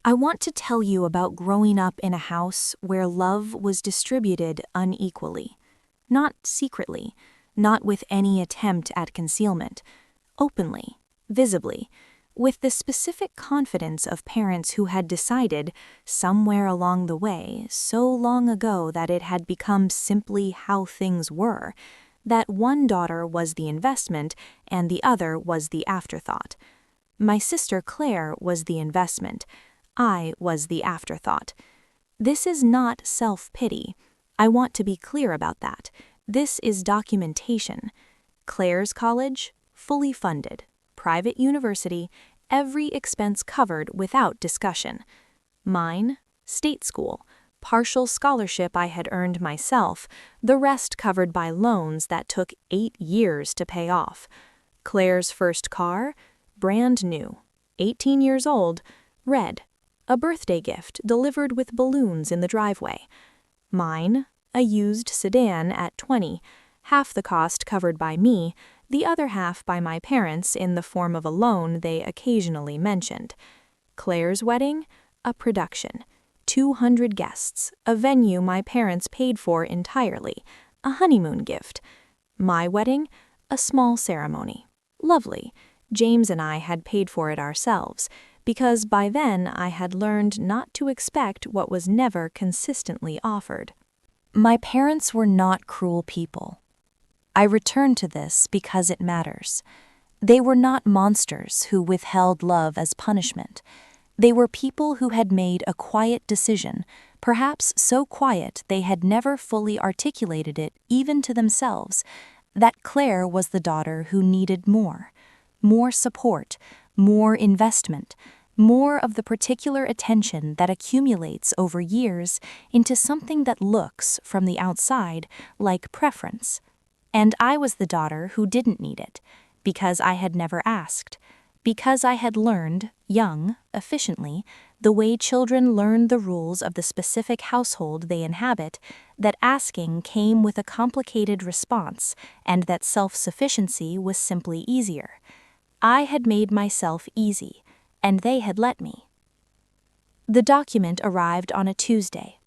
I want to tell you about growing up in a house where love was distributed unequally. Not secretly, not with any attempt at concealment, openly, visibly, with the specific confidence of parents who had decided, somewhere along the way, so long ago that it had become simply how things were, that one daughter was the investment and the other was the afterthought. My sister Claire was the investment. I was the afterthought. This is not self-pity. I want to be clear about that. This is documentation. Claire's college, fully funded. Private university, every expense covered without discussion. Mine, state school, partial scholarship I had earned myself, the rest covered by loans that took 8 years to pay off. Claire's first car, brand new, 18 years old, red. A birthday gift delivered with balloons in the driveway. Mine, a used sedan at 20, half the cost covered by me, the other half by my parents in the form of a loan they occasionally mentioned. Claire's wedding, a production. 200 guests, a venue my parents paid for entirely, a honeymoon gift. My wedding, a small ceremony. Lovely. James and I had paid for it ourselves, because by then I had learned not to expect what was never consistently offered. My parents were not cruel people. I return to this because it matters. They were not monsters who withheld love as punishment. They were people who had made a quiet decision, perhaps so quiet they had never fully articulated it even to themselves, that Claire was the daughter who needed more support, more investment, more of the particular attention that accumulates over years into something that looks, from the outside, like preference. And I was the daughter who didn't need it, because I had never asked, because I had learned, young, efficiently, the way children learn the rules of the specific household they inhabit, that asking came with a complicated response, and that self-sufficiency was simply easier. I had made myself easy, and they had let me. The document arrived on a Tuesday.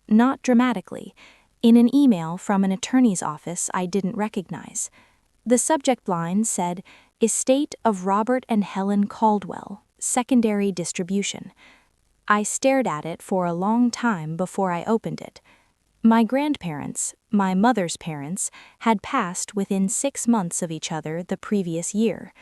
Not dramatically, in an email from an attorney's office I didn't recognize. The subject line said, "Estate of Robert and Helen Caldwell, secondary distribution." I stared at it for a long time before I opened it. My grandparents, my mother's parents, had passed within 6 months of each other the previous year.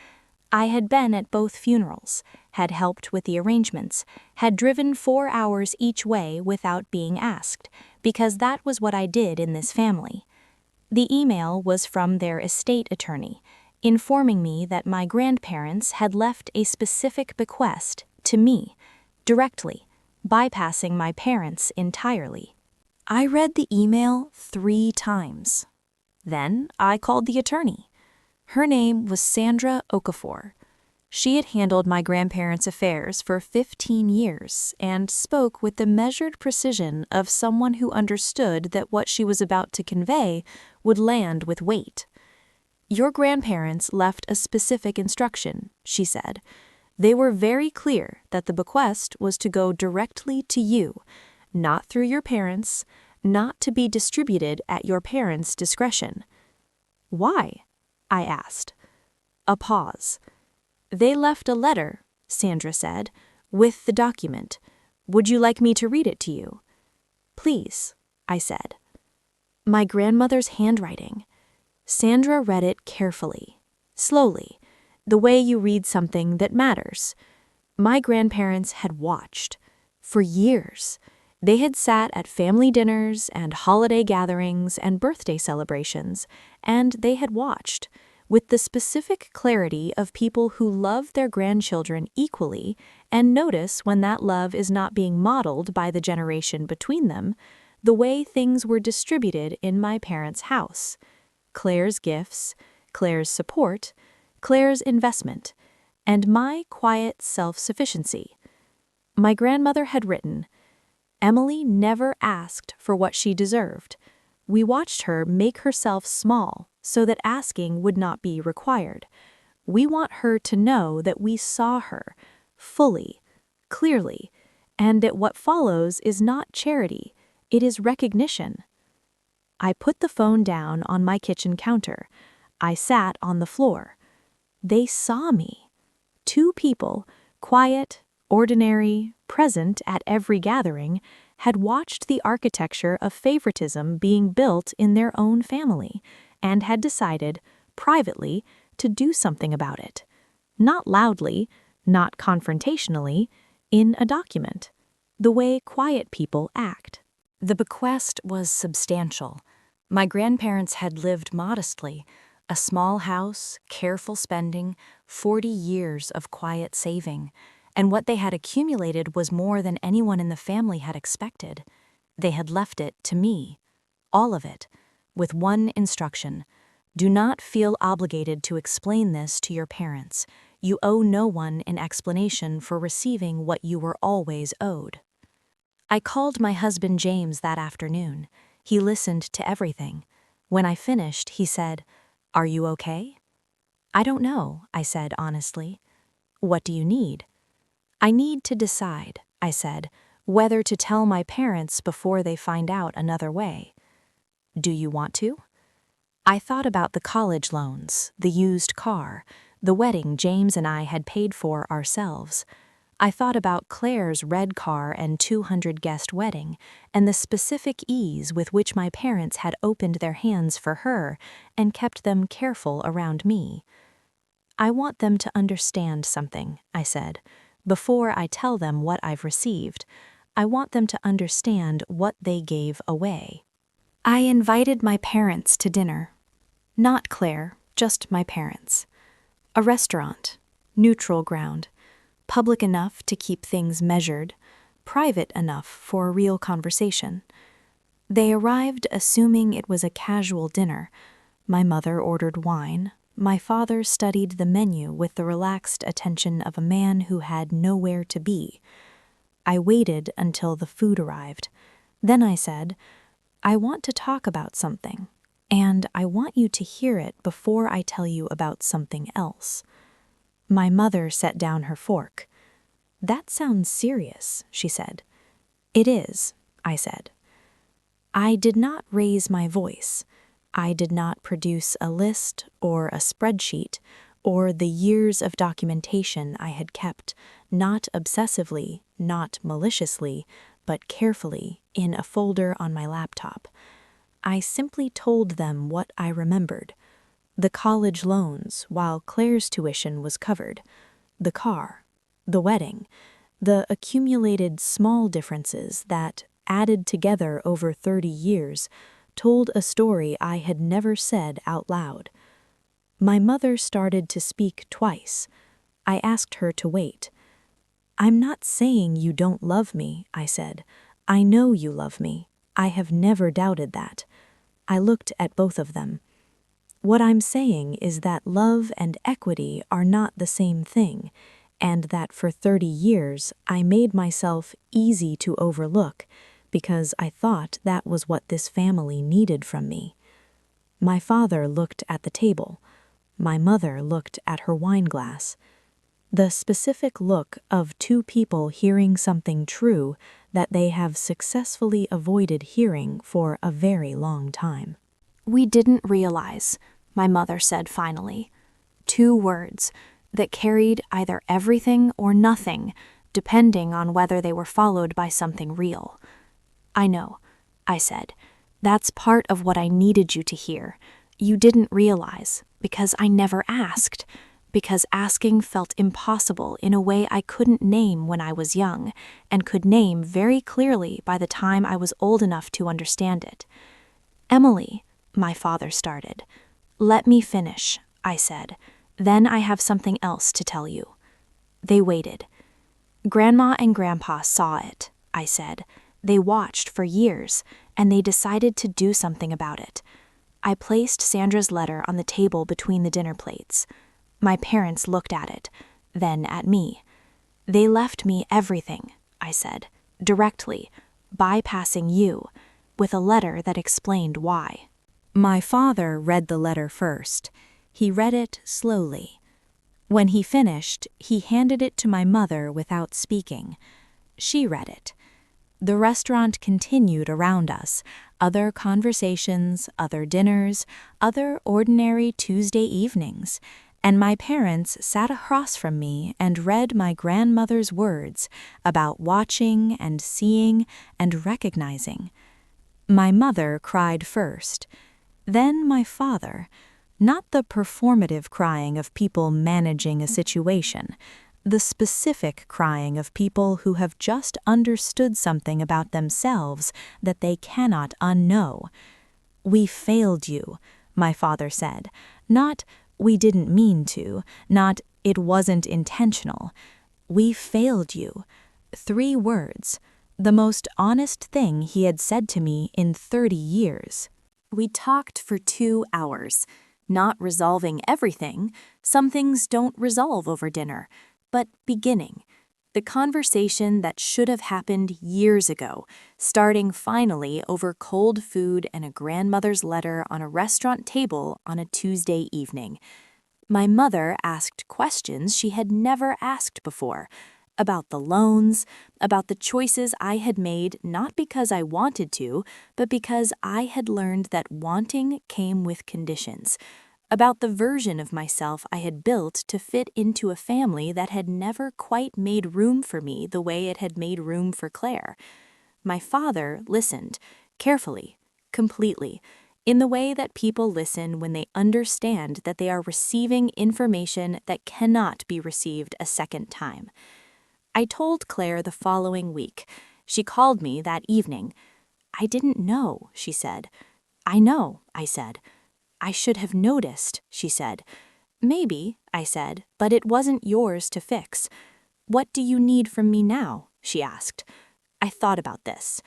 I had been at both funerals, had helped with the arrangements, had driven 4 hours each way without being asked, because that was what I did in this family. The email was from their estate attorney, informing me that my grandparents had left a specific bequest to me, directly, bypassing my parents entirely. I read the email 3 times. Then I called the attorney. Her name was Sandra Okafor. She had handled my grandparents' affairs for 15 years and spoke with the measured precision of someone who understood that what she was about to convey would land with weight. "Your grandparents left a specific instruction," she said. "They were very clear that the bequest was to go directly to you, not through your parents, not to be distributed at your parents' discretion." "Why?" I asked. A pause. "They left a letter," Sandra said, "with the document. Would you like me to read it to you?" "Please," I said. My grandmother's handwriting. Sandra read it carefully, slowly, the way you read something that matters. My grandparents had watched. For years. They had sat at family dinners and holiday gatherings and birthday celebrations, and they had watched, with the specific clarity of people who love their grandchildren equally and notice when that love is not being modeled by the generation between them, the way things were distributed in my parents' house. Claire's gifts, Claire's support, Claire's investment, and my quiet self-sufficiency. My grandmother had written, "Emily never asked for what she deserved. We watched her make herself small so that asking would not be required. We want her to know that we saw her, fully, clearly, and that what follows is not charity, it is recognition. I put the phone down on my kitchen counter. I sat on the floor. They saw me. Two people, quiet, ordinary, present at every gathering, had watched the architecture of favoritism being built in their own family and had decided, privately, to do something about it. Not loudly, not confrontationally, in a document, the way quiet people act. The bequest was substantial. My grandparents had lived modestly, a small house, careful spending, 40 years of quiet saving, and what they had accumulated was more than anyone in the family had expected. They had left it to me, all of it, with one instruction: do not feel obligated to explain this to your parents. You owe no one an explanation for receiving what you were always owed. I called my husband James that afternoon. He listened to everything. When I finished, he said, "Are you okay?" "I don't know," I said honestly. "What do you need?" "I need to decide," I said, "whether to tell my parents before they find out another way." "Do you want to?" I thought about the college loans, the used car, the wedding James and I had paid for ourselves. I thought about Claire's red car and 200-guest wedding, and the specific ease with which my parents had opened their hands for her and kept them careful around me. "I want them to understand something," I said. "Before I tell them what I've received, I want them to understand what they gave away." I invited my parents to dinner. Not Claire, just my parents. A restaurant, neutral ground, public enough to keep things measured, private enough for a real conversation. They arrived assuming it was a casual dinner. My mother ordered wine. My father studied the menu with the relaxed attention of a man who had nowhere to be. I waited until the food arrived. Then I said, "I want to talk about something, and I want you to hear it before I tell you about something else." My mother set down her fork. "That sounds serious," she said. "It is," I said. I did not raise my voice. I did not produce a list or a spreadsheet or the years of documentation I had kept, not obsessively, not maliciously, but carefully, in a folder on my laptop. I simply told them what I remembered. The college loans, while Claire's tuition was covered. The car. The wedding. The accumulated small differences that, added together over 30 years, told a story I had never said out loud. My mother started to speak twice. I asked her to wait. "I'm not saying you don't love me," I said. "I know you love me. I have never doubted that." I looked at both of them. "What I'm saying is that love and equity are not the same thing, and that for 30 years I made myself easy to overlook because I thought that was what this family needed from me." My father looked at the table. My mother looked at her wine glass. The specific look of two people hearing something true that they have successfully avoided hearing for a very long time. "We didn't realize," my mother said finally. Two words that carried either everything or nothing, depending on whether they were followed by something real. "I know," I said. "That's part of what I needed you to hear. You didn't realize, because I never asked, because asking felt impossible in a way I couldn't name when I was young, and could name very clearly by the time I was old enough to understand it." "Emily," my father started. "Let me finish," I said. "Then I have something else to tell you." They waited. "Grandma and Grandpa saw it," I said. "They watched for years, and they decided to do something about it." I placed Sandra's letter on the table between the dinner plates. My parents looked at it, then at me. "They left me everything," I said, directly, bypassing you, with a letter that explained why. My father read the letter first. He read it slowly. When he finished, he handed it to my mother without speaking. She read it. The restaurant continued around us. Other conversations, other dinners, other ordinary Tuesday evenings. And my parents sat across from me and read my grandmother's words about watching and seeing and recognizing. My mother cried first. Then my father. Not the performative crying of people managing a situation, the specific crying of people who have just understood something about themselves that they cannot unknow. "We failed you," my father said. Not, "we didn't mean to," not, "it wasn't intentional." "We failed you." 3 words, the most honest thing he had said to me in 30 years. We talked for 2 hours, not resolving everything. Some things don't resolve over dinner, but beginning. The conversation that should have happened years ago, starting finally over cold food and a grandmother's letter on a restaurant table on a Tuesday evening. My mother asked questions she had never asked before, about the loans, about the choices I had made not because I wanted to, but because I had learned that wanting came with conditions, about the version of myself I had built to fit into a family that had never quite made room for me the way it had made room for Claire. My father listened, carefully, completely, in the way that people listen when they understand that they are receiving information that cannot be received a second time. I told Claire the following week. She called me that evening. "I didn't know," she said. "I know," I said. "I should have noticed," she said. "Maybe," I said, "but it wasn't yours to fix." "What do you need from me now?" she asked. I thought about this.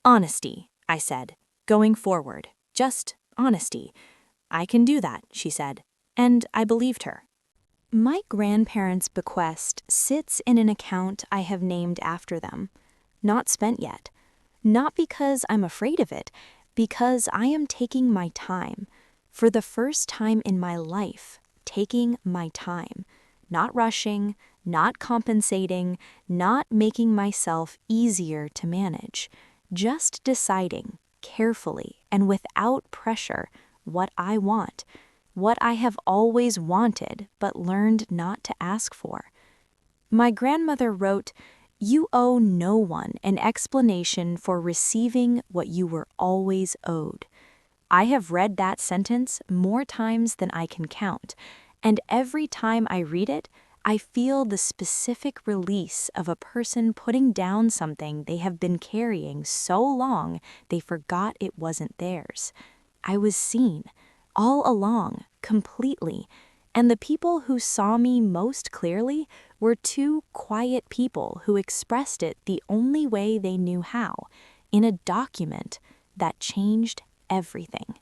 "Honesty," I said, "going forward. Just honesty." "I can do that," she said, and I believed her. My grandparents' bequest sits in an account I have named after them, not spent yet. Not because I'm afraid of it, because I am taking my time. For the first time in my life, taking my time. Not rushing, not compensating, not making myself easier to manage. Just deciding, carefully and without pressure, what I want. What I have always wanted but learned not to ask for. My grandmother wrote, "You owe no one an explanation for receiving what you were always owed." I have read that sentence more times than I can count, and every time I read it, I feel the specific release of a person putting down something they have been carrying so long they forgot it wasn't theirs. I was seen, all along, completely, and the people who saw me most clearly were 2 quiet people who expressed it the only way they knew how, in a document that changed everything.